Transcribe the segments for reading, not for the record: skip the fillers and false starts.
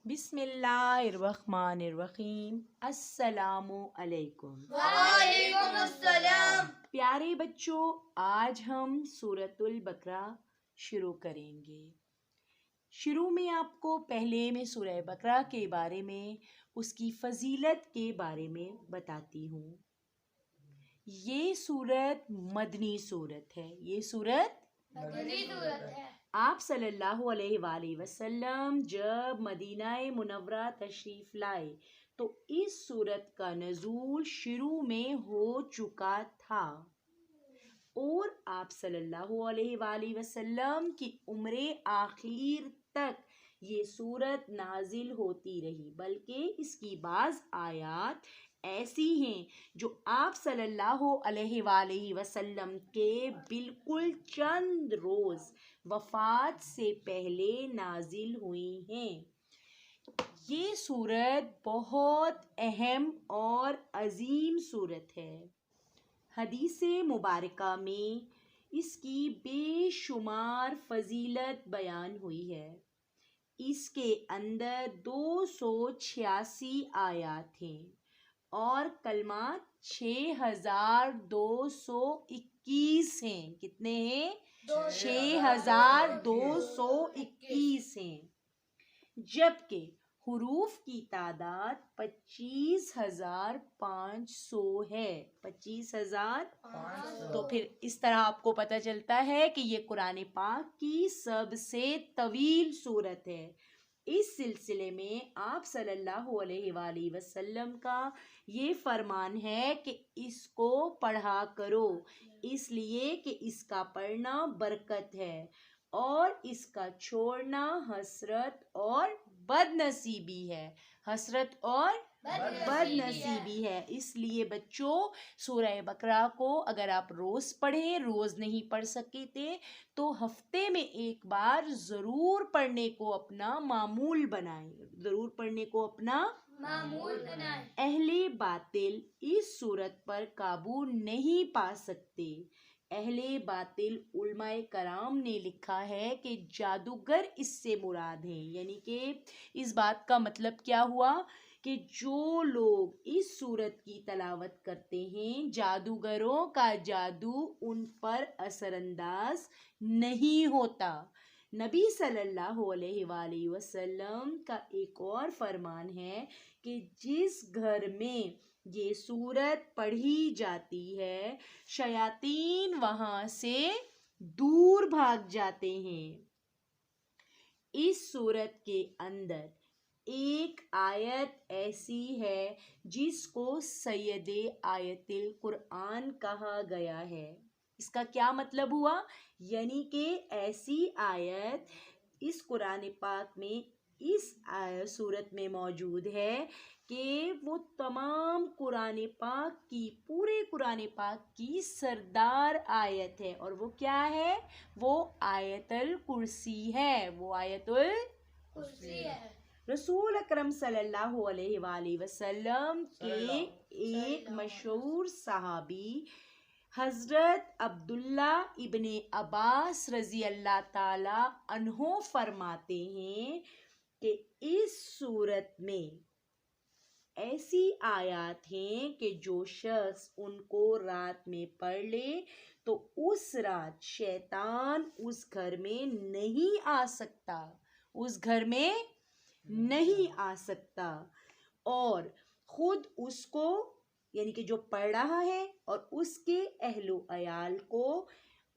بسم اللہ الرحمن الرحیم۔ السلام علیکم۔ وعلیکم السلام۔ پیارے بچوں، آج ہم سورۃ البقرہ شروع کریں گے۔ شروع میں آپ کو پہلے میں سورہ بقرہ کے بارے میں، اس کی فضیلت کے بارے میں بتاتی ہوں۔ یہ سورت مدنی سورت ہے۔ یہ سورت مدنی سورت ہے۔ آپ صلی اللہ علیہ وآلہ وسلم جب مدینہ منورہ تشریف لائے تو اس سورت کا نزول شروع میں ہو چکا تھا اور آپ صلی اللہ علیہ وآلہ وسلم کی عمر آخر تک یہ سورت نازل ہوتی رہی، بلکہ اس کی بعض آیات ایسی ہیں جو آپ صلی اللہ علیہ وآلہ وسلم کے بالکل چند روز وفات سے پہلے نازل ہوئی ہیں۔ یہ سورت بہت اہم اور عظیم سورت ہے۔ حدیث مبارکہ میں اس کی بے شمار فضیلت بیان ہوئی ہے۔ اس کے اندر 286 آیات ہیں اور کلمات 6221 ہیں۔ کتنے ہیں؟ 6221 ہیں، جبکہ حروف کی تعداد 25,500 ہے۔ 25,000۔ تو پھر اس طرح آپ کو پتہ چلتا ہے کہ یہ قرآن پاک کی سب سے طویل سورت ہے۔ اس سلسلے میں آپ صلی اللہ علیہ وآلہ وسلم کا یہ فرمان ہے کہ اس کو پڑھا کرو، اس لیے کہ اس کا پڑھنا برکت ہے اور اس کا چھوڑنا حسرت اور بد نصیبی ہے۔ حسرت اور بد نصیبی ہے۔ اس لیے بچوں، سورہ بقرہ کو اگر آپ روز پڑھیں، روز نہیں پڑھ سکتے تو ہفتے میں ایک بار ضرور پڑھنے کو اپنا معمول بنائیں، ضرور پڑھنے کو اپنا معمول بنائیں۔ اہل باطل اس سورت پر قابو نہیں پا سکتے۔ اہل باطل علماء کرام نے لکھا ہے کہ جادوگر اس سے مراد ہیں، یعنی کہ اس بات کا مطلب کیا ہوا کہ جو لوگ اس سورت کی تلاوت کرتے ہیں، جادوگروں کا جادو ان پر اثر انداز نہیں ہوتا۔ نبی صلی اللہ علیہ وآلہ وسلم کا ایک اور فرمان ہے کہ جس گھر میں یہ سورت پڑھی جاتی ہے، شیاطین وہاں سے دور بھاگ جاتے ہیں۔ اس سورت کے اندر ایک آیت ایسی ہے جس کو سید آیت القرآن کہا گیا ہے۔ اس کا کیا مطلب ہوا؟ یعنی کہ ایسی آیت اس قرآن پاک میں اس سورت میں موجود ہے کہ وہ تمام قرآن پاک کی، پورے قرآن پاک کی سردار آیت ہے، اور وہ کیا ہے؟ وہ آیت الکرسی ہے۔ وہ آیت کرسی ہے۔ رسول اکرم صلی اللہ علیہ وآلہ وسلم کے ایک مشہور صحابی حضرت عبداللہ ابن عباس رضی اللہ تعالی عنہ فرماتے ہیں کہ اس سورت میں ایسی آیات ہیں کہ جو شخص ان کو رات میں پڑھ لے تو اس رات شیطان اس گھر میں نہیں آ سکتا، اس گھر میں نہیں آ سکتا، اور خود اس کو، یعنی کہ جو پڑھ رہا ہے اور اس کے اہل و عیال کو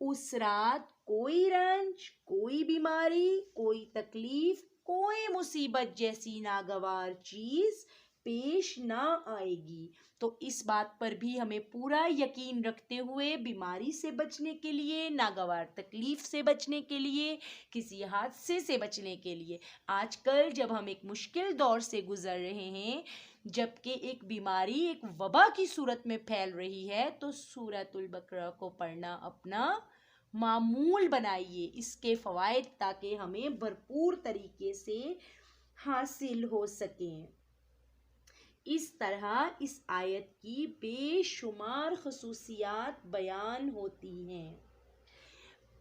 اس رات کوئی رنج، کوئی بیماری، کوئی تکلیف، کوئی مصیبت جیسی ناگوار چیز پیش نہ آئے گی۔ تو اس بات پر بھی ہمیں پورا یقین رکھتے ہوئے بیماری سے بچنے کے لیے، ناگوار تکلیف سے بچنے کے لیے، کسی حادثے سے بچنے کے لیے، آج کل جب ہم ایک مشکل دور سے گزر رہے ہیں، جبکہ ایک بیماری ایک وبا کی صورت میں پھیل رہی ہے، تو سورۃ البقرہ کو پڑھنا اپنا معمول بنائیے، اس کے فوائد تاکہ ہمیں بھرپور طریقے سے حاصل ہو سکیں۔ اس طرح اس آیت کی بے شمار خصوصیات بیان ہوتی ہیں۔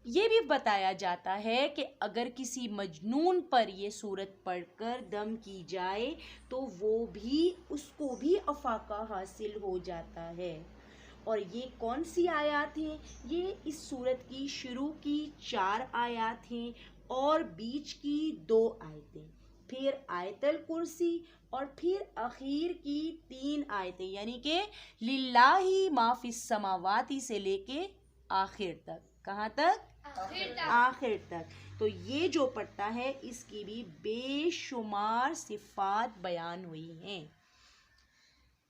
یہ بھی بتایا جاتا ہے کہ اگر کسی مجنون پر یہ صورت پڑھ کر دم کی جائے تو اس کو بھی افاقہ حاصل ہو جاتا ہے۔ اور یہ کون سی آیات ہیں؟ یہ اس صورت کی شروع کی 4 آیات ہیں اور بیچ کی 2 آیتیں، پھر آیت الکرسی اور پھر اخیر کی 3 آیتیں، یعنی کہ للہ ما فی السماوات سے لے کے آخر تک۔ کہاں تک؟ آخر تک۔ تو یہ جو پڑھتا ہے اس کی بھی بے شمار صفات بیان ہوئی ہیں۔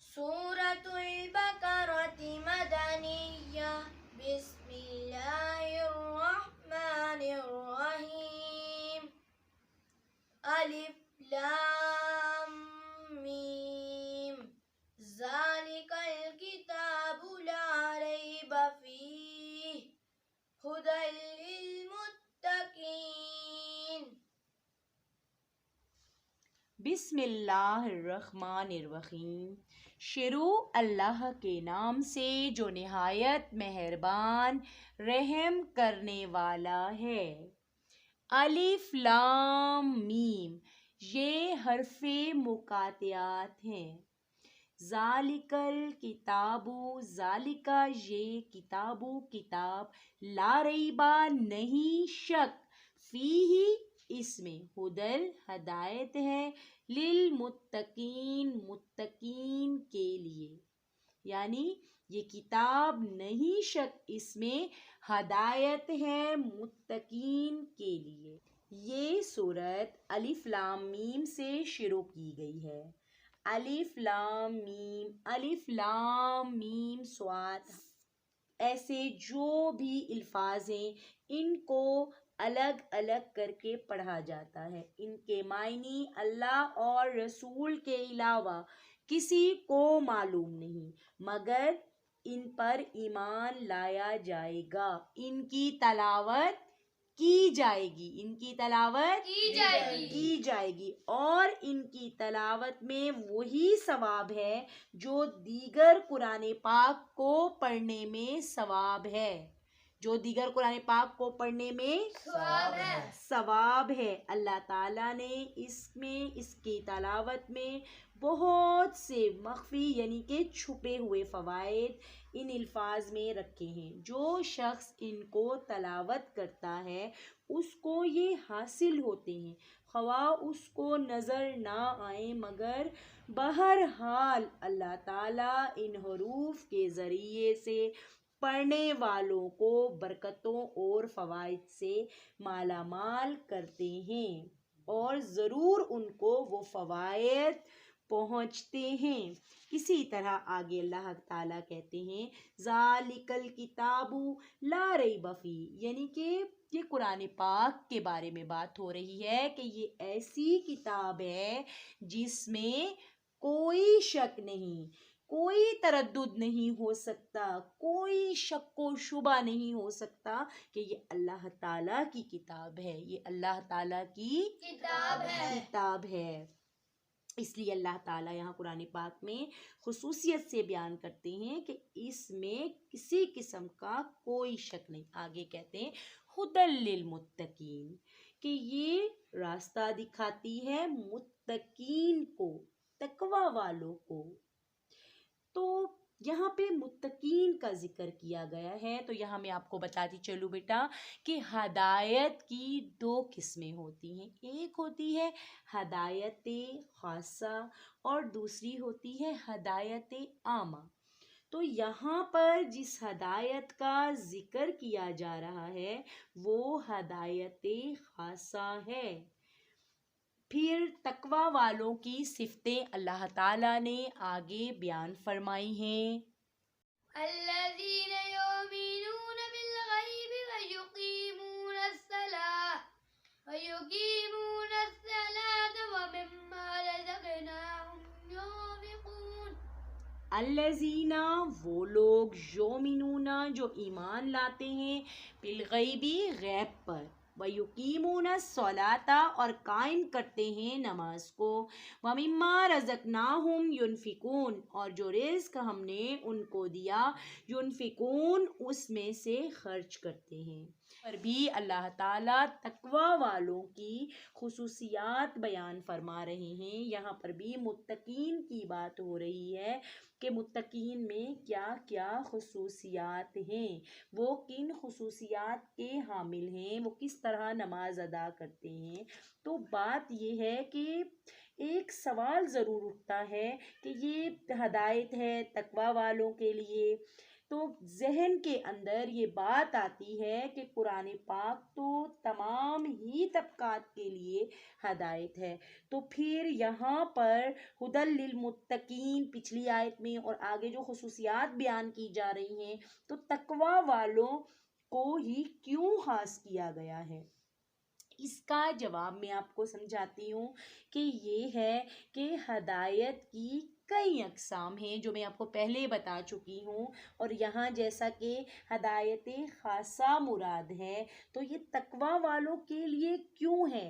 سورۃ البقرۃ مدنیہ، بسم اللہ الرحمن الرحیم، الف لام میم، ذالک الکتاب لا ریب فیہ، ہدی للمتقین۔ بسم اللہ الرحمن الرحیم، شروع اللہ کے نام سے جو نہایت مہربان رحم کرنے والا ہے۔ الف لام میم، یہ حرف مقاطعات ہیں۔ ذالک الکتاب، ذالک یہ کتاب لا ریبہ نہیں شک، فیہ اس میں، ہدل ہدایت ہے، للمتقین متقین کے لیے، یعنی یہ کتاب نہیں شک اس میں ہدایت ہے متقین کے لیے۔ یہ سورت الف لام میم سے شروع کی گئی ہے۔ الف لام میم، الف لام میم صاد، ایسے جو بھی الفاظ ہیں ان کو الگ الگ کر کے پڑھا جاتا ہے۔ ان کے معنی اللہ اور رسول کے علاوہ کسی کو معلوم نہیں، مگر ان پر ایمان لایا جائے گا، ان کی تلاوت کی جائے گی، ان کی تلاوت کی جائے گی، اور ان کی تلاوت میں وہی ثواب ہے جو دیگر قرآن پاک کو پڑھنے میں ثواب ہے، جو دیگر قرآن پاک کو پڑھنے میں ثواب ہے۔ اللہ تعالیٰ نے اس کی تلاوت میں بہت سے مخفی یعنی کہ چھپے ہوئے فوائد ان الفاظ میں رکھے ہیں۔ جو شخص ان کو تلاوت کرتا ہے اس کو یہ حاصل ہوتے ہیں، خواہ اس کو نظر نہ آئیں، مگر بہرحال اللہ تعالیٰ ان حروف کے ذریعے سے پڑھنے والوں کو برکتوں اور فوائد سے مالا مال کرتے ہیں، اور ضرور ان کو وہ فوائد پہنچتے ہیں۔ اسی طرح آگے اللہ تعالیٰ کہتے ہیں ذالک الکتاب لا ریب فیہ، یعنی کہ یہ قرآن پاک کے بارے میں بات ہو رہی ہے کہ یہ ایسی کتاب ہے جس میں کوئی شک نہیں، کوئی تردد نہیں ہو سکتا، کوئی شک و شبہ نہیں ہو سکتا کہ یہ اللہ تعالیٰ کی کتاب ہے، یہ اللہ تعالیٰ کی کتاب ہے۔ اس لیے اللہ تعالیٰ یہاں قرآن پاک میں خصوصیت سے بیان کرتے ہیں کہ اس میں کسی قسم کا کوئی شک نہیں۔ آگے کہتے ہیں ہدی للمتقین، کہ یہ راستہ دکھاتی ہے متقین کو، تقوی والوں کو۔ تو یہاں پہ متقین کا ذکر کیا گیا ہے، تو یہاں میں آپ کو بتاتی چلوں بیٹا کہ ہدایت کی 2 قسمیں ہوتی ہیں، ایک ہوتی ہے ہدایت خاصہ اور دوسری ہوتی ہے ہدایت عامہ۔ تو یہاں پر جس ہدایت کا ذکر کیا جا رہا ہے وہ ہدایت خاصہ ہے۔ پھر تقوی والوں کی صفتیں اللہ تعالیٰ نے آگے بیان فرمائی ہیں۔ الذین یؤمنون بالغیب ویقیمون الصلاة ومما رزقناہم ينفقون۔ الذین وہ لوگ، یؤمنون جو ایمان لاتے ہیں، بالغیبی غیب پر، وَيُقِيمُونَ الصَّلَاةَ اور قائم کرتے ہیں نماز کو، وَمِمَّا رَزَقْنَاهُمْ يُنْفِقُونَ اور جو رزق ہم نے ان کو دیا، يُنْفِقُونَ اس میں سے خرچ کرتے ہیں۔ پر بھی اللہ تعالیٰ تقوی والوں کی خصوصیات بیان فرما رہے ہیں۔ یہاں پر بھی متقین کی بات ہو رہی ہے کہ متقین میں کیا کیا خصوصیات ہیں، وہ کن خصوصیات کے حامل ہیں، وہ کس طرح نماز ادا کرتے ہیں۔ تو بات یہ ہے کہ ایک سوال ضرور اٹھتا ہے کہ یہ ہدایت ہے تقوی والوں کے لیے، تو ذہن کے اندر یہ بات آتی ہے کہ قرآن پاک تو تمام ہی طبقات کے لیے ہدایت ہے، تو پھر یہاں پر ہدی للمتقین پچھلی آیت میں اور آگے جو خصوصیات بیان کی جا رہی ہیں، تو تقوی والوں کو ہی کیوں خاص کیا گیا ہے؟ اس کا جواب میں آپ کو سمجھاتی ہوں کہ یہ ہے کہ ہدایت کی کئی اقسام ہیں جو میں آپ کو پہلے بتا چکی ہوں، اور یہاں جیسا کہ ہدایت خاصہ مراد ہے، تو یہ تقوی والوں کے لیے کیوں ہے؟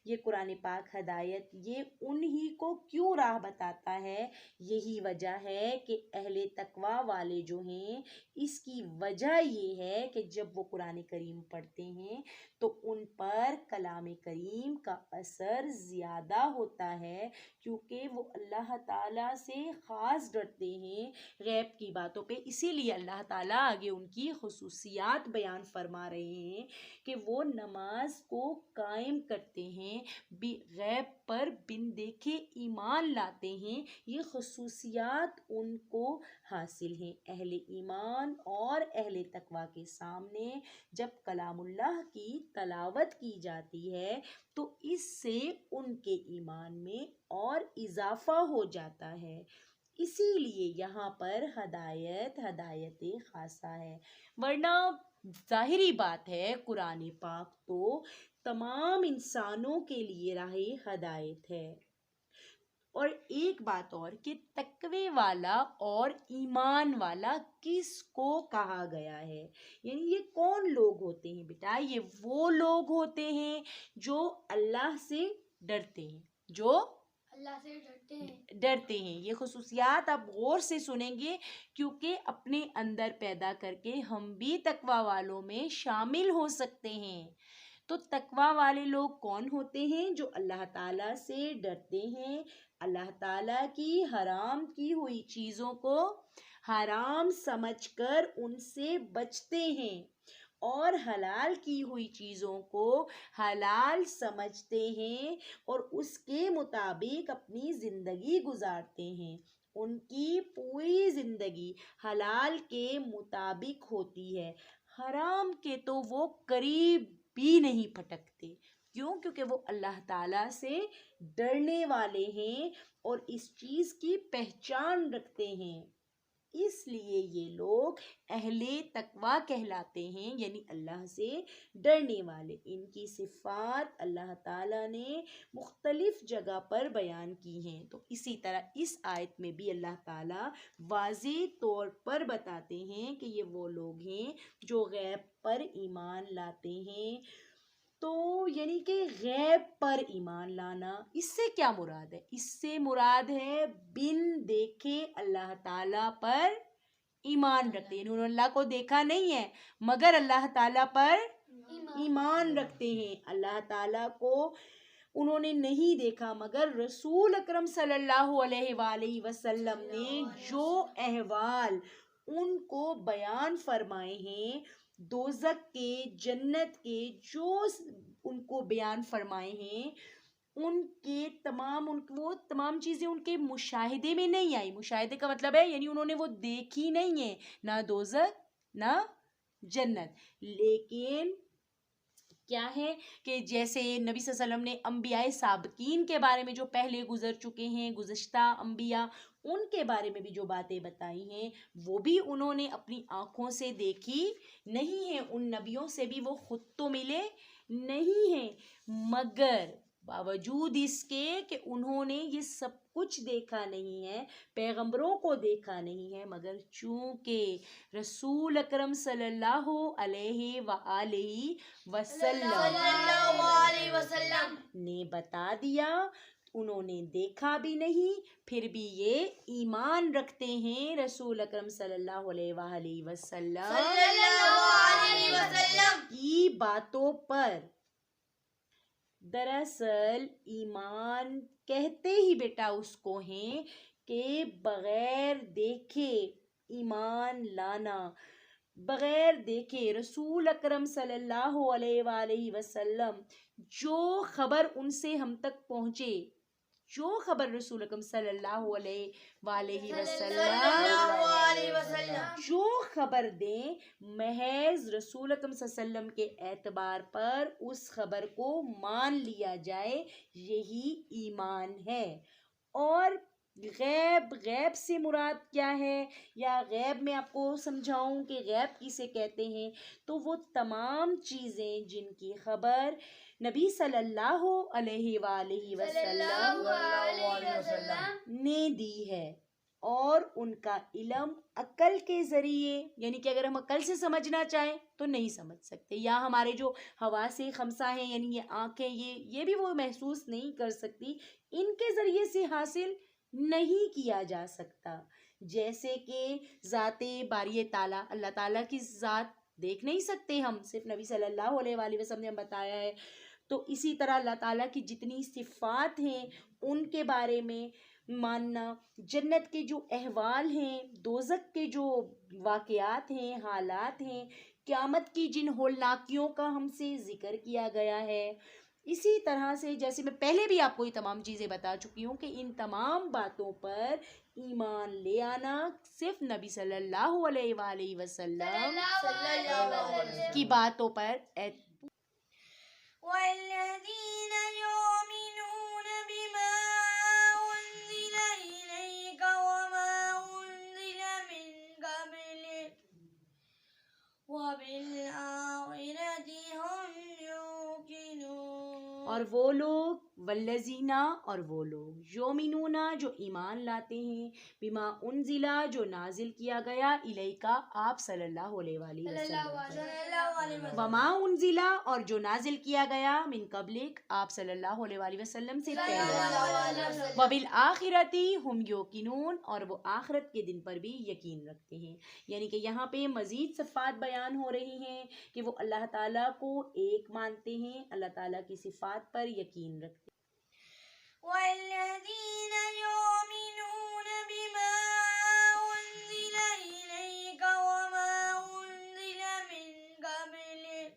یہ قرآن پاک ہدایت یہ انہی کو کیوں راہ بتاتا ہے؟ یہی وجہ ہے کہ اہل تقوی والے جو ہیں، اس کی وجہ یہ ہے کہ جب وہ قرآن کریم پڑھتے ہیں تو ان پر کلام کریم کا اثر زیادہ ہوتا ہے، کیونکہ وہ اللہ تعالیٰ سے خاص ڈرتے ہیں غیب کی باتوں پہ۔ اسی لیے اللہ تعالیٰ آگے ان کی خصوصیات بیان فرما رہے ہیں کہ وہ نماز کو قائم کرتے ہیں، غیب پر بن دیکھے ایمان لاتے ہیں، یہ خصوصیات ان کو حاصل ہیں۔ اہل ایمان اور اہل تقوی کے سامنے جب کلام اللہ کی تلاوت کی جاتی ہے تو اس سے ان کے ایمان میں اور اضافہ ہو جاتا ہے، اسی لیے یہاں پر ہدایت خاصہ ہے، ورنہ ظاہری بات ہے قرآن پاک تو تمام انسانوں کے لیے راہ ہدایت ہے۔ اور ایک بات اور کہ تقوی والا اور ایمان والا کس کو کہا گیا ہے، یعنی یہ کون لوگ ہوتے ہیں بیٹا؟ یہ وہ لوگ ہوتے ہیں جو اللہ سے ڈرتے ہیں، جو اللہ سے ڈرتے ہیں۔ یہ خصوصیات آپ غور سے سنیں گے، کیونکہ اپنے اندر پیدا کر کے ہم بھی تقوی والوں میں شامل ہو سکتے ہیں۔ تو تقوی والے لوگ کون ہوتے ہیں؟ جو اللہ تعالیٰ سے ڈرتے ہیں، اللہ تعالیٰ کی حرام کی ہوئی چیزوں کو حرام سمجھ کر ان سے بچتے ہیں، اور حلال کی ہوئی چیزوں کو حلال سمجھتے ہیں اور اس کے مطابق اپنی زندگی گزارتے ہیں۔ ان کی پوری زندگی حلال کے مطابق ہوتی ہے، حرام کے تو وہ قریب بھی نہیں پھٹکتے۔ کیوں؟ کیونکہ وہ اللہ تعالیٰ سے ڈرنے والے ہیں اور اس چیز کی پہچان رکھتے ہیں، اس لیے یہ لوگ اہل تقوی کہلاتے ہیں، یعنی اللہ سے ڈرنے والے۔ ان کی صفات اللہ تعالیٰ نے مختلف جگہ پر بیان کی ہیں، تو اسی طرح اس آیت میں بھی اللہ تعالیٰ واضح طور پر بتاتے ہیں کہ یہ وہ لوگ ہیں جو غیب پر ایمان لاتے ہیں۔ تو یعنی کہ غیب پر ایمان لانا، اس سے کیا مراد ہے؟ اس سے مراد ہے بن دیکھے اللہ تعالیٰ پر ایمان رکھتے ہیں، یعنی انہوں نے اللہ کو دیکھا نہیں ہے مگر اللہ تعالیٰ پر ایمان رکھتے ہیں۔ اللہ تعالیٰ کو انہوں نے نہیں دیکھا مگر رسول اکرم صلی اللہ علیہ وآلہ وسلم نے جو احوال ان کو بیان فرمائے ہیں، دوزخ کے، جنت کے، جو ان کو بیان فرمائے ہیں، ان کے وہ تمام چیزیں ان کے مشاہدے میں نہیں آئی۔ مشاہدے کا مطلب ہے یعنی انہوں نے وہ دیکھی نہیں ہے، نہ دوزخ نہ جنت، لیکن کیا ہے کہ جیسے نبی صلی اللہ علیہ وسلم نے انبیاء سابقین کے بارے میں جو پہلے گزر چکے ہیں، گزشتہ انبیاء، ان کے بارے میں بھی جو باتیں بتائی ہیں وہ بھی انہوں نے اپنی آنکھوں سے دیکھی نہیں ہیں، ان نبیوں سے بھی وہ خود تو ملے نہیں ہیں، مگر باوجود اس کے کہ انہوں نے یہ سب کچھ دیکھا نہیں ہے، پیغمبروں کو دیکھا نہیں ہے، مگر چونکہ رسول اکرم صلی اللہ علیہ وآلہ وسلم نے بتا دیا، انہوں نے دیکھا بھی نہیں، پھر بھی یہ ایمان رکھتے ہیں رسول اکرم صلی اللہ علیہ وآلہ وسلم کی باتوں پر۔ دراصل ایمان کہتے ہی بیٹا اس کو ہیں کہ بغیر دیکھے ایمان لانا، بغیر دیکھے رسول اکرم صلی اللہ علیہ وآلہ وسلم جو خبر ان سے ہم تک پہنچے، جو خبر رسول اکرم صلی اللہ علیہ وآلہ وسلم جو خبر دیں، محض رسول اکرم صلی اللہ علیہ وسلم کے اعتبار پر اس خبر کو مان لیا جائے، یہی ایمان ہے۔ اور غیب سے مراد کیا ہے، یا غیب میں آپ کو سمجھاؤں کہ غیب کسے کہتے ہیں، تو وہ تمام چیزیں جن کی خبر نبی صلی اللہ علیہ وآلہ وسلم نے دی ہے، اور ان کا علم عقل کے ذریعے، یعنی کہ اگر ہم عقل سے سمجھنا چاہیں تو نہیں سمجھ سکتے، یا ہمارے جو حواس خمسہ ہیں یعنی یہ آنکھیں، یہ بھی وہ محسوس نہیں کر سکتی، ان کے ذریعے سے حاصل نہیں کیا جا سکتا۔ جیسے کہ ذات باری تعالیٰ، اللہ تعالیٰ کی ذات دیکھ نہیں سکتے ہم، صرف نبی صلی اللہ علیہ وآلہ وسلم نے بتایا ہے، تو اسی طرح اللہ تعالیٰ کی جتنی صفات ہیں ان کے بارے میں ماننا، جنت کے جو احوال ہیں، دوزخ کے جو واقعات ہیں، حالات ہیں، قیامت کی جن ہولناکیوں کا ہم سے ذکر کیا گیا ہے، اسی طرح سے جیسے میں پہلے بھی آپ کو یہ تمام چیزیں بتا چکی ہوں کہ ان تمام باتوں پر ایمان لے آنا صرف نبی صلی اللہ علیہ وآلہ وسلم کی باتوں پر والذين يؤمنون بما أنزل إليك وما أنزل من قبلك وبالآخرة هم يوقنون۔ اور وہ لوگ والذینہ، اور وہ لوگ یؤمنون جو ایمان لاتے ہیں، بما انزلہ جو نازل کیا گیا، الیکا آپ صلی اللہ علیہ وآلہ وسلم، وما انزلہ اور جو نازل کیا گیا، من قبلک آپ صلی اللہ علیہ وآلہ وسلم سے پہلے، وبالآخرۃ ہم یوقنون اور وہ آخرت کے دن پر بھی یقین رکھتے ہیں۔ یعنی کہ یہاں پہ مزید صفات بیان ہو رہی ہیں کہ وہ اللہ تعالیٰ کو ایک مانتے ہیں، اللہ تعالیٰ کی صفات پر یقین رکھتے ہیں۔ والذين يؤمنون بما أنزل إليك وما أنزل من قبلك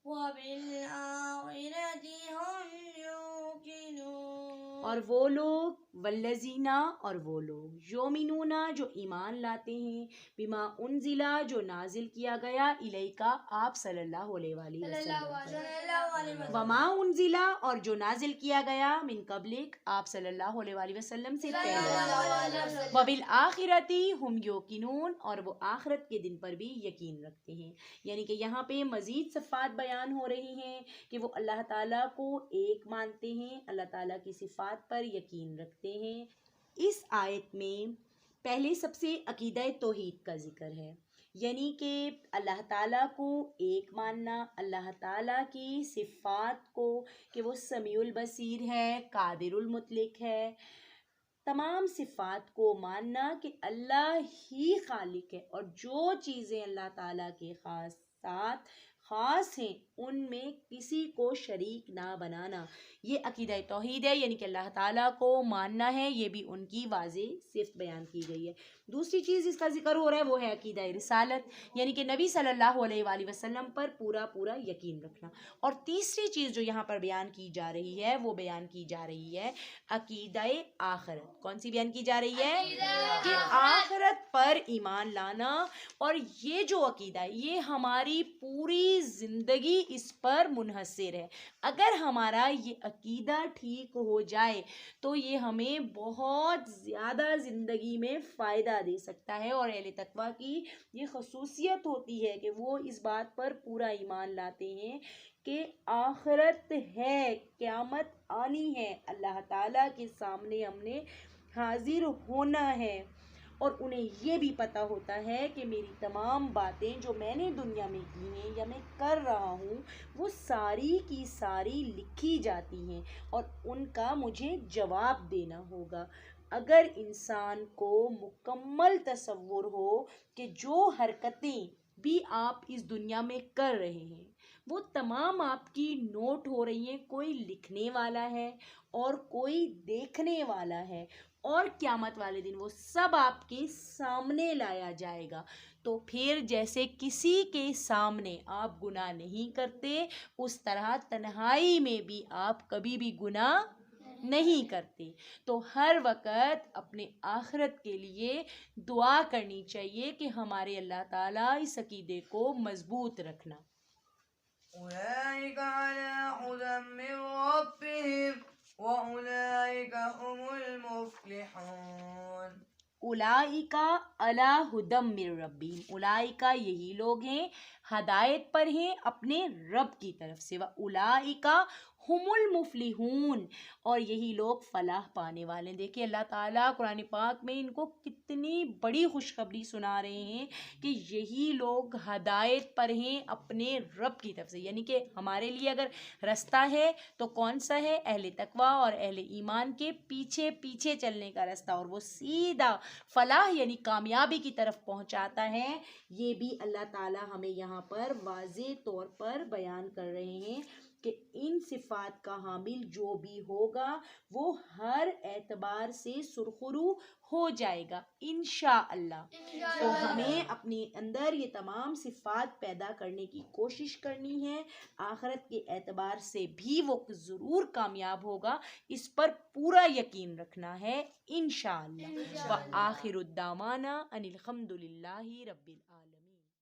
وبالآخرة هم يوقنون۔ اور وہ لوگ والذینہ اور وہ لوگ یؤمنون جو ایمان لاتے ہیں، بما انزلہ جو نازل کیا گیا، الیکا آپ صلی اللہ علیہ وآلہ وسلم، وما انزلہ اور جو نازل کیا گیا، من قبلک آپ صلی اللہ علیہ وآلہ وسلم سے پہلے، وبالآخرۃ ہم یوقنون اور وہ آخرت کے دن پر بھی یقین رکھتے ہیں۔ یعنی کہ یہاں پہ مزید صفات بیان ہو رہی ہیں کہ وہ اللہ تعالیٰ کو ایک مانتے ہیں، اللہ تعالیٰ کی صفات پر یقین رکھتے ہیں۔ اس آیت میں پہلے سب سے عقیدہ توحید کا ذکر ہے، یعنی کہ اللہ تعالیٰ کو ایک ماننا، اللہ تعالیٰ کی صفات کو کہ وہ سمیع البصیر ہے، قادر المطلق ہے، تمام صفات کو ماننا کہ اللہ ہی خالق ہے، اور جو چیزیں اللہ تعالیٰ کے خاص ہیں ان میں کسی کو شریک نہ بنانا، یہ عقیدہ توحید ہے، یعنی کہ اللہ تعالیٰ کو ماننا ہے، یہ بھی ان کی واضح صفت بیان کی گئی ہے۔ دوسری چیز اس کا ذکر ہو رہا ہے وہ ہے عقیدہ رسالت، یعنی کہ نبی صلی اللہ علیہ وآلہ وسلم پر پورا یقین رکھنا۔ اور تیسری چیز جو یہاں پر بیان کی جا رہی ہے وہ بیان کی جا رہی ہے عقیدہ آخرت۔ کون سی بیان کی جا رہی ہے؟ کہ آخرت پر ایمان لانا، اور یہ جو عقیدہ ہے یہ ہماری پوری پوری زندگی اس پر منحصر ہے۔ اگر ہمارا یہ عقیدہ ٹھیک ہو جائے تو یہ ہمیں بہت زیادہ زندگی میں فائدہ دے سکتا ہے، اور اہل تقویٰ کی یہ خصوصیت ہوتی ہے کہ وہ اس بات پر پورا ایمان لاتے ہیں کہ آخرت ہے، قیامت آنی ہے، اللہ تعالیٰ کے سامنے ہم نے حاضر ہونا ہے، اور انہیں یہ بھی پتہ ہوتا ہے کہ میری تمام باتیں جو میں نے دنیا میں کی ہیں یا میں کر رہا ہوں وہ ساری کی ساری لکھی جاتی ہیں اور ان کا مجھے جواب دینا ہوگا۔ اگر انسان کو مکمل تصور ہو کہ جو حرکتیں بھی آپ اس دنیا میں کر رہے ہیں وہ تمام آپ کی نوٹ ہو رہی ہیں، کوئی لکھنے والا ہے اور کوئی دیکھنے والا ہے، اور قیامت والے دن وہ سب آپ کے سامنے لایا جائے گا، تو پھر جیسے کسی کے سامنے آپ گناہ نہیں کرتے اس طرح تنہائی میں بھی آپ کبھی بھی گناہ نہیں کرتے۔ تو ہر وقت اپنے آخرت کے لیے دعا کرنی چاہیے کہ ہمارے اللہ تعالیٰ اس عقیدے کو مضبوط رکھنا۔ أولئك على هدى من ربهم وأولئك هم المفلحون۔ اولئکا علی ہدی من ربہم، اولئکا یہی لوگ ہیں ہدایت پر ہیں اپنے رب کی طرف سے، واولئکا ہم المفلحون، اور یہی لوگ فلاح پانے والے ہیں۔ دیکھیں اللہ تعالیٰ قرآن پاک میں ان کو کتنی بڑی خوشخبری سنا رہے ہیں کہ یہی لوگ ہدایت پر ہیں اپنے رب کی طرف سے، یعنی کہ ہمارے لیے اگر رستہ ہے تو کون سا ہے؟ اہل تقویٰ اور اہل ایمان کے پیچھے پیچھے چلنے کا رستہ، اور وہ سیدھا فلاح یعنی کامیابی کی طرف پہنچاتا ہے۔ یہ بھی اللہ تعالیٰ ہمیں یہاں پر واضح طور پر بیان کر رہے ہیں کہ ان صفات کا حامل جو بھی ہوگا وہ ہر اعتبار سے سرخرو ہو جائے گا انشاءاللہ۔ تو ہمیں اپنے اندر یہ تمام صفات پیدا کرنے کی کوشش کرنی ہے، آخرت کے اعتبار سے بھی وہ ضرور کامیاب ہوگا، اس پر پورا یقین رکھنا ہے انشاءاللہ۔ وآخر الدعوانا ان الحمد للہ رب العالمین۔